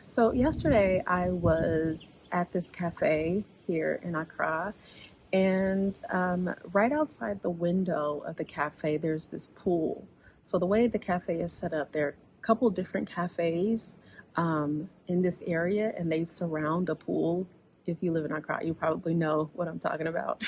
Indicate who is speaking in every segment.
Speaker 1: So yesterday I was at this cafe here in Accra, and right outside the window of the cafe, there's this pool. So the way the cafe is set up, there are a couple different cafes in this area, and they surround a pool. If you live in Accra, you probably know what I'm talking about.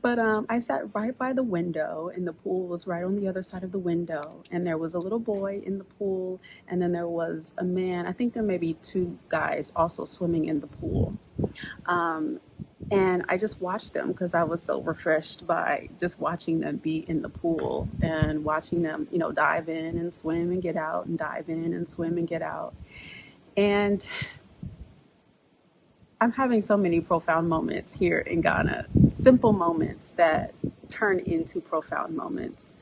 Speaker 1: But I sat right by the window, and the pool was right on the other side of the window. And there was a little boy in the pool, and then there was a man. I think there may be two guys also swimming in the pool. Um, and I just watched them because I was so refreshed by just watching them be in the pool and watching them, dive in and swim and get out and dive in and swim and get out. And I'm having so many profound moments here in Ghana, simple moments that turn into profound moments.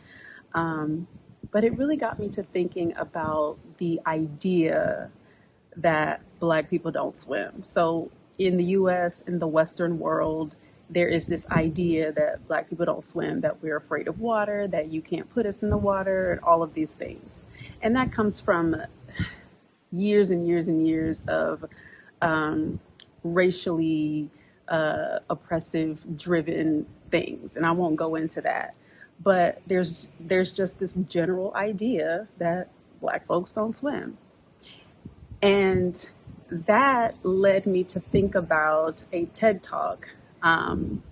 Speaker 1: Um, but it really got me to thinking about the idea that Black people don't swim. So in the US, in the Western world, there is this idea that Black people don't swim, that we're afraid of water, that you can't put us in the water, and all of these things. And that comes from years and years and years of um, racially oppressive driven things, and I won't go into that. But there's just this general idea that Black folks don't swim, and that led me to think about a TED talk um,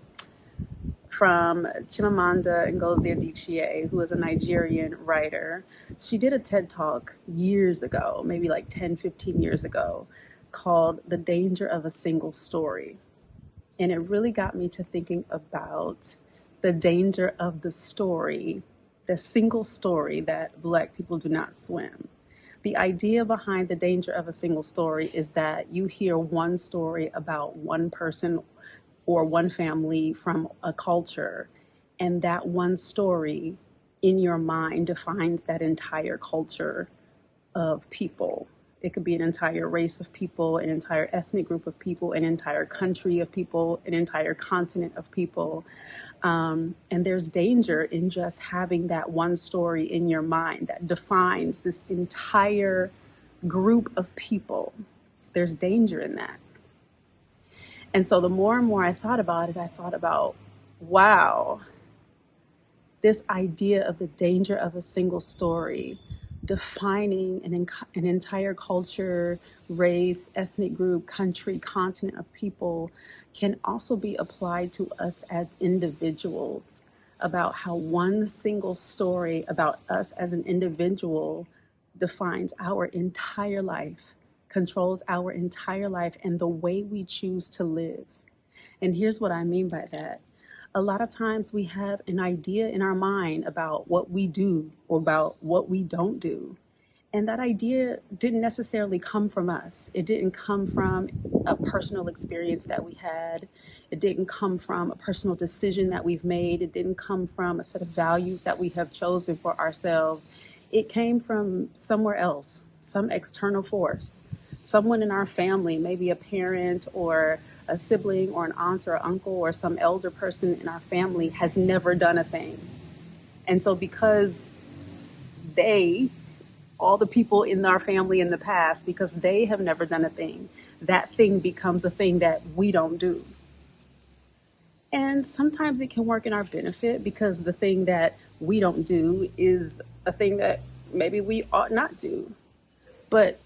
Speaker 1: from Chimamanda Ngozi Adichie, who is a Nigerian writer. She did a TED talk years ago, maybe like 10, 15 years ago, called The Danger of a Single Story. And it really got me to thinking about the danger of the story, the single story that Black people do not swim. The idea behind the danger of a single story is that you hear one story about one person or one family from a culture, and that one story in your mind defines that entire culture of people. It could be an entire race of people, an entire ethnic group of people, an entire country of people, an entire continent of people. And there's danger in just having that one story in your mind that defines this entire group of people. There's danger in that. And so the more and more I thought about it, I thought about, wow, this idea of the danger of a single story defining an entire culture, race, ethnic group, country, continent of people can also be applied to us as individuals, about how one single story about us as an individual defines our entire life, controls our entire life and the way we choose to live. And here's what I mean by that. A lot of times we have an idea in our mind about what we do or about what we don't do. And that idea didn't necessarily come from us. It didn't come from a personal experience that we had. It didn't come from a personal decision that we've made. It didn't come from a set of values that we have chosen for ourselves. It came from somewhere else, some external force. Someone in our family, maybe a parent or a sibling or an aunt or uncle or some elder person in our family has never done a thing. And so because they, all the people in our family in the past, because they have never done a thing, that thing becomes a thing that we don't do. And sometimes it can work in our benefit because the thing that we don't do is a thing that maybe we ought not do. But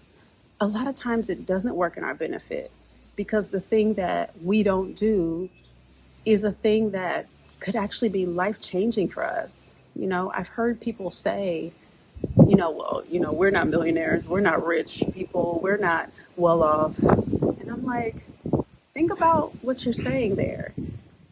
Speaker 1: a lot of times it doesn't work in our benefit because the thing that we don't do is a thing that could actually be life changing for us. I've heard people say, we're not millionaires, we're not rich people, we're not well off. And I'm like, think about what you're saying there.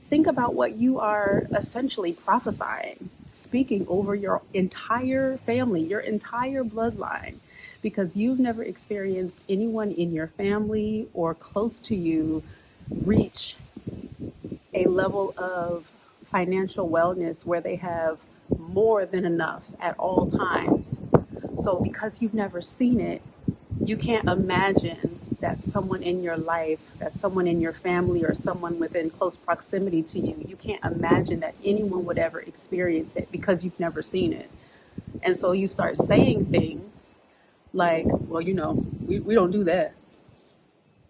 Speaker 1: Think about what you are essentially prophesying, speaking over your entire family, your entire bloodline, because you've never experienced anyone in your family or close to you reach a level of financial wellness where they have more than enough at all times. So because you've never seen it, you can't imagine that someone in your life, that someone in your family or someone within close proximity to you, you can't imagine that anyone would ever experience it because you've never seen it. And so you start saying things Like, well, we don't do that.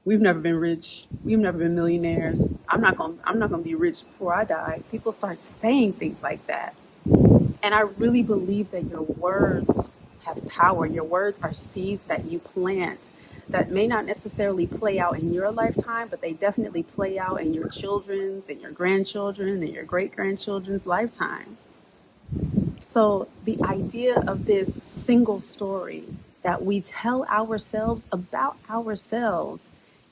Speaker 1: We've never been rich. We've never been millionaires. I'm not gonna be rich before I die. People start saying things like that. And I really believe that your words have power. Your words are seeds that you plant that may not necessarily play out in your lifetime, but they definitely play out in your children's and your grandchildren and your great grandchildren's lifetime. So the idea of this single story that we tell ourselves about ourselves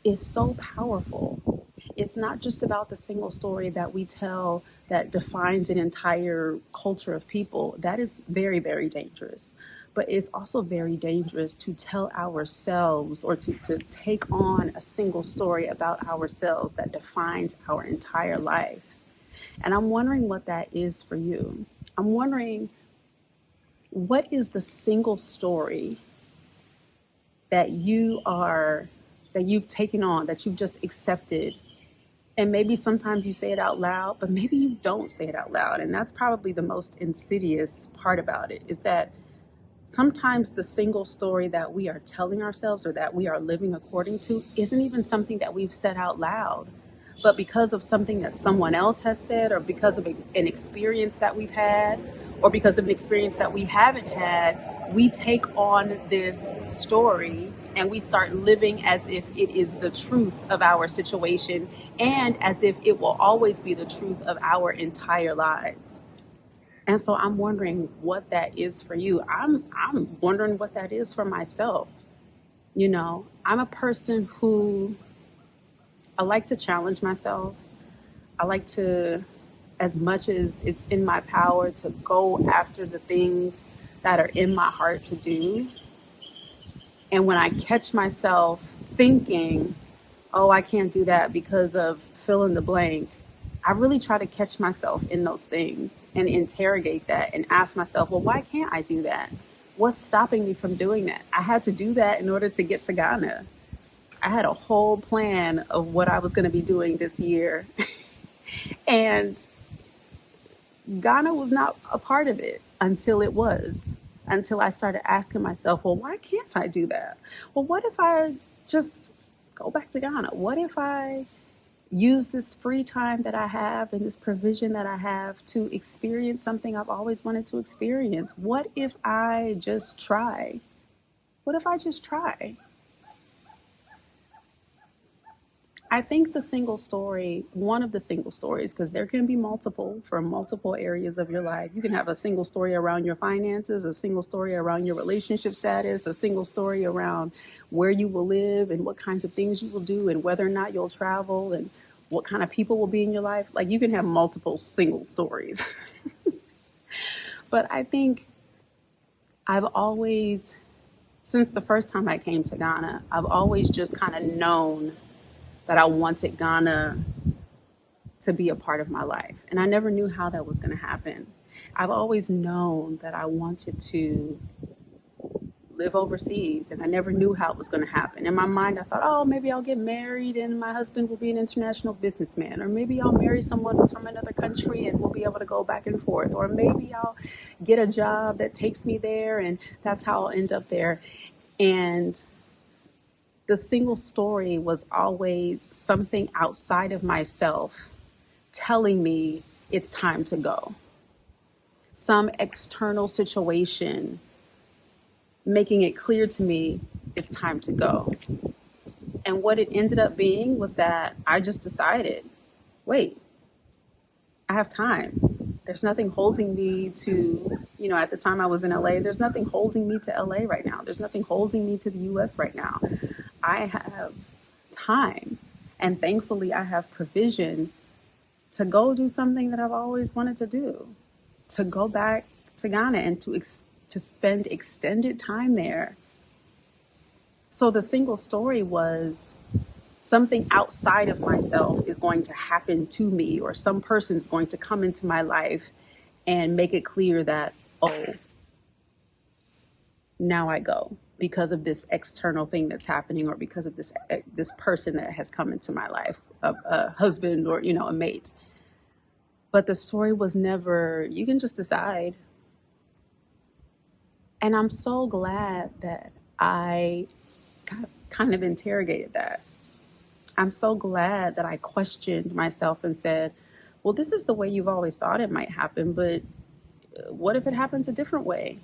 Speaker 1: is so powerful. It's not just about the single story that we tell that defines an entire culture of people. That is very, very dangerous. But it's also very dangerous to tell ourselves or to take on a single story about ourselves that defines our entire life. And I'm wondering what that is for you. I'm wondering, what is the single story that you've taken on, that you've just accepted? And maybe sometimes you say it out loud, but maybe you don't say it out loud. And that's probably the most insidious part about it, is that sometimes the single story that we are telling ourselves or that we are living according to isn't even something that we've said out loud. But because of something that someone else has said, or because of an experience that we've had, or because of an experience that we haven't had, we take on this story and we start living as if it is the truth of our situation and as if it will always be the truth of our entire lives. And so I'm wondering what that is for you. I'm wondering what that is for myself. I'm a person who, I like to challenge myself. I like to, as much as it's in my power, to go after the things that are in my heart to do. And when I catch myself thinking, oh, I can't do that because of fill in the blank, I really try to catch myself in those things and interrogate that and ask myself, well, why can't I do that? What's stopping me from doing that? I had to do that in order to get to Ghana. I had a whole plan of what I was going to be doing this year. And Ghana was not a part of it until it was, until I started asking myself, well, why can't I do that? Well, what if I just go back to Ghana? What if I use this free time that I have and this provision that I have to experience something I've always wanted to experience? What if I just try? What if I just try? I think the single story, one of the single stories, because there can be multiple for multiple areas of your life. You can have a single story around your finances, a single story around your relationship status, a single story around where you will live and what kinds of things you will do and whether or not you'll travel and what kind of people will be in your life. Like, you can have multiple single stories. But I think I've always, since the first time I came to Ghana, I've always just kind of known that I wanted Ghana to be a part of my life. And I never knew how that was going to happen. I've always known that I wanted to live overseas, and I never knew how it was going to happen. In my mind, I thought, oh, maybe I'll get married and my husband will be an international businessman, or maybe I'll marry someone who's from another country and we'll be able to go back and forth, or maybe I'll get a job that takes me there and that's how I'll end up there. And the single story was always something outside of myself telling me it's time to go. Some external situation making it clear to me it's time to go. And what it ended up being was that I just decided, wait, I have time. There's nothing holding me to, at the time I was in LA, there's nothing holding me to LA right now. There's nothing holding me to the US right now. I have time, and thankfully I have provision to go do something that I've always wanted to do, to go back to Ghana and to spend extended time there. So the single story was something outside of myself is going to happen to me, or some person is going to come into my life and make it clear that, oh, now I go because of this external thing that's happening, or because of this person that has come into my life, a husband or, a mate. But the story was never, you can just decide. And I'm so glad that I kind of interrogated that. I'm so glad that I questioned myself and said, well, this is the way you've always thought it might happen, but what if it happens a different way?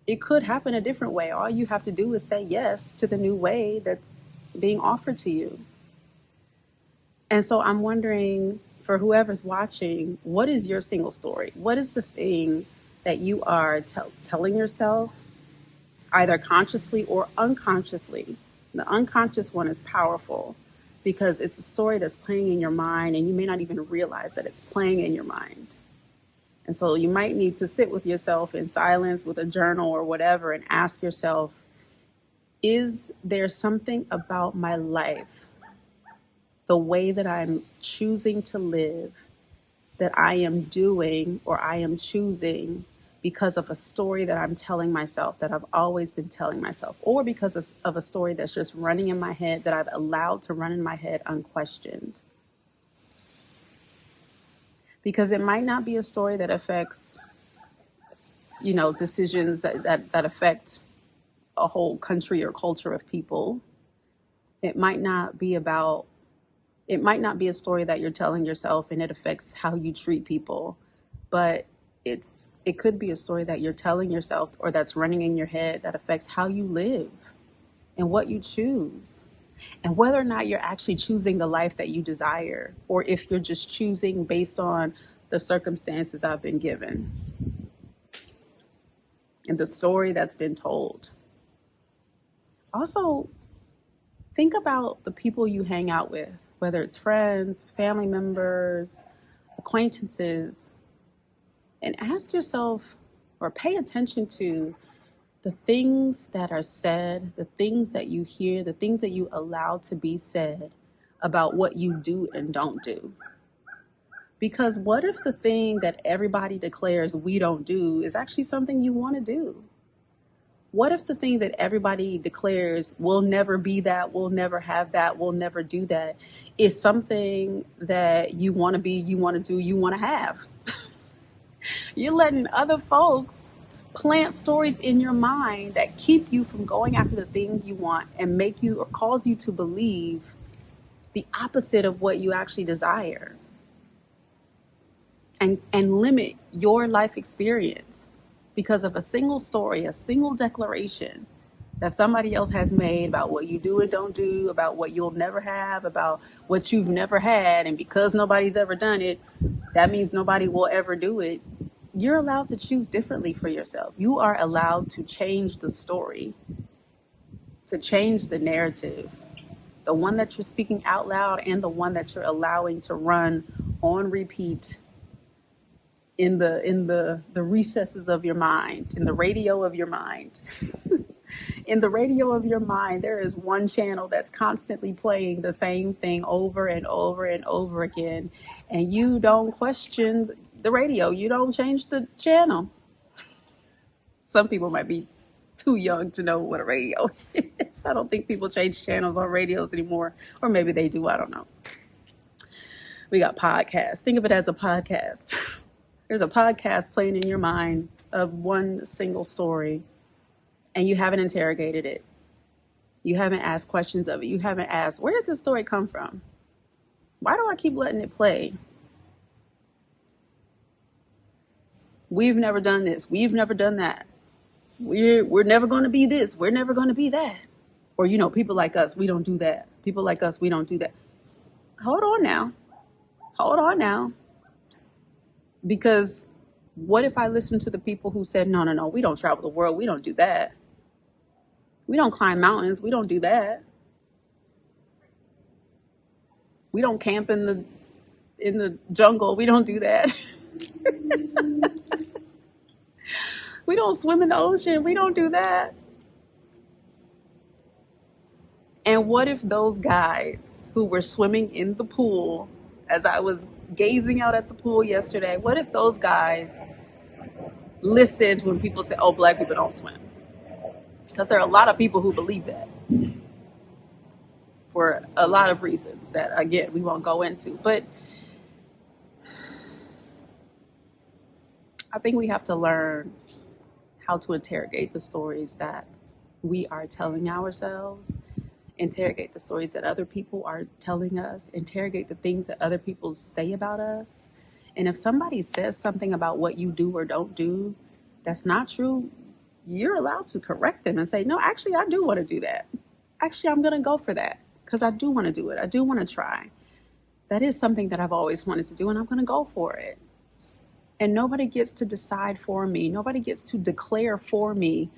Speaker 1: It could happen a different way. All you have to do is say yes to the new way that's being offered to you. And so I'm wondering, for whoever's watching, what is your single story? What is the thing that you are telling yourself, either consciously or unconsciously? The unconscious one is powerful because it's a story that's playing in your mind and you may not even realize that it's playing in your mind. And so you might need to sit with yourself in silence with a journal or whatever and ask yourself, is there something about my life, the way that I'm choosing to live, that I am doing or I am choosing because of a story that I'm telling myself, that I've always been telling myself, or because of a story that's just running in my head that I've allowed to run in my head unquestioned? Because it might not be a story that affects, decisions that affect a whole country or culture of people. It might not be a story that you're telling yourself and it affects how you treat people, but it could be a story that you're telling yourself or that's running in your head that affects how you live and what you choose and whether or not you're actually choosing the life that you desire, or if you're just choosing based on the circumstances I've been given and the story that's been told. Also, think about the people you hang out with, whether it's friends, family members, acquaintances, and ask yourself or pay attention to the things that are said, the things that you hear, the things that you allow to be said about what you do and don't do. Because what if the thing that everybody declares we don't do is actually something you want to do? What if the thing that everybody declares we'll never be that, we'll never have that, we'll never do that, is something that you want to be, you want to do, you want to have? You're letting other folks plant stories in your mind that keep you from going after the thing you want and make you or cause you to believe the opposite of what you actually desire, and limit your life experience because of a single story, a single declaration that somebody else has made about what you do and don't do, about what you'll never have, about what you've never had. And because nobody's ever done it, that means nobody will ever do it. You're allowed to choose differently for yourself. You are allowed to change the story, to change the narrative, the one that you're speaking out loud and the one that you're allowing to run on repeat in the recesses of your mind, in the radio of your mind. In the radio of your mind, there is one channel that's constantly playing the same thing over and over and over again. And you don't question the radio. You don't change the channel. Some people might be too young to know what a radio is. I don't think people change channels on radios anymore. Or maybe they do. I don't know. We got podcasts. Think of it as a podcast. There's a podcast playing in your mind of one single story, and you haven't interrogated it. You haven't asked questions of it. You haven't asked, where did this story come from? Why do I keep letting it play? We've never done this. We've never done that. We're never going to be this. We're never going to be that. Or, people like us, we don't do that. People like us, we don't do that. Hold on now. Hold on now. Because what if I listen to the people who said, no, we don't travel the world. We don't do that. We don't climb mountains. We don't do that. We don't camp in the jungle. We don't do that. We don't swim in the ocean. We don't do that. And what if those guys who were swimming in the pool, as I was gazing out at the pool yesterday, what if those guys listened when people say, oh, black people don't swim? Because there are a lot of people who believe that for a lot of reasons that, again, we won't go into. But I think we have to learn how to interrogate the stories that we are telling ourselves, interrogate the stories that other people are telling us, interrogate the things that other people say about us. And if somebody says something about what you do or don't do that's not true, you're allowed to correct them and say, no, actually, I do want to do that. Actually, I'm going to go for that because I do want to do it. I do want to try. That is something that I've always wanted to do, and I'm going to go for it. And nobody gets to decide for me. Nobody gets to declare for me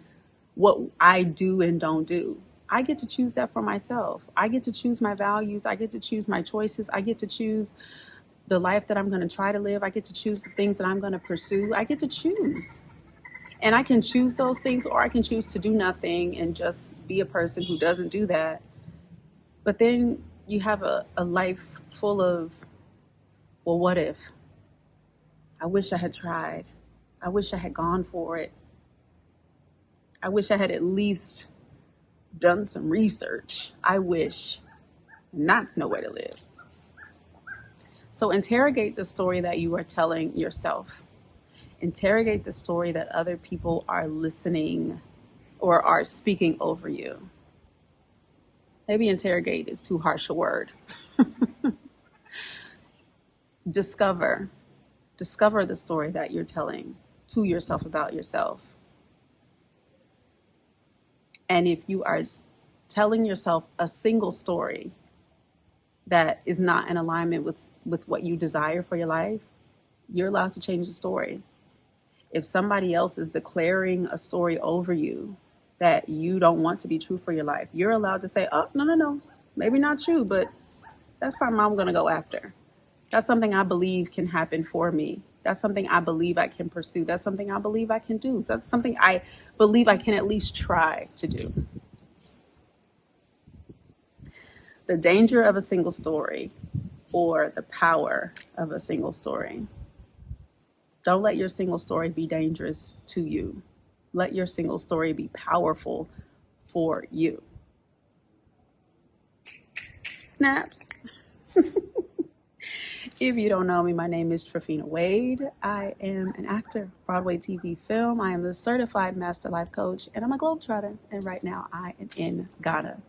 Speaker 1: what I do and don't do. I get to choose that for myself. I get to choose my values. I get to choose my choices. I get to choose the life that I'm going to try to live. I get to choose the things that I'm going to pursue. I get to choose. And I can choose those things, or I can choose to do nothing and just be a person who doesn't do that. But then you have a life full of, well, what if? I wish I had tried. I wish I had gone for it. I wish I had at least done some research. I wish. And that's no way to live. So interrogate the story that you are telling yourself. Interrogate the story that other people are listening or are speaking over you. Maybe interrogate is too harsh a word. Discover the story that you're telling to yourself about yourself. And if you are telling yourself a single story that is not in alignment with what you desire for your life, you're allowed to change the story. If somebody else is declaring a story over you that you don't want to be true for your life, you're allowed to say, oh, no, maybe not true, but that's something I'm going to go after. That's something I believe can happen for me. That's something I believe I can pursue. That's something I believe I can do. That's something I believe I can at least try to do. The danger of a single story, or the power of a single story. Don't let your single story be dangerous to you. Let your single story be powerful for you. Snaps. If you don't know me, my name is Tryphena Wade. I am an actor, Broadway, TV, film. I am a certified master life coach, and I'm a globetrotter. And right now I am in Ghana.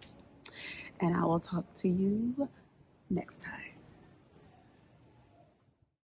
Speaker 1: And I will talk to you next time.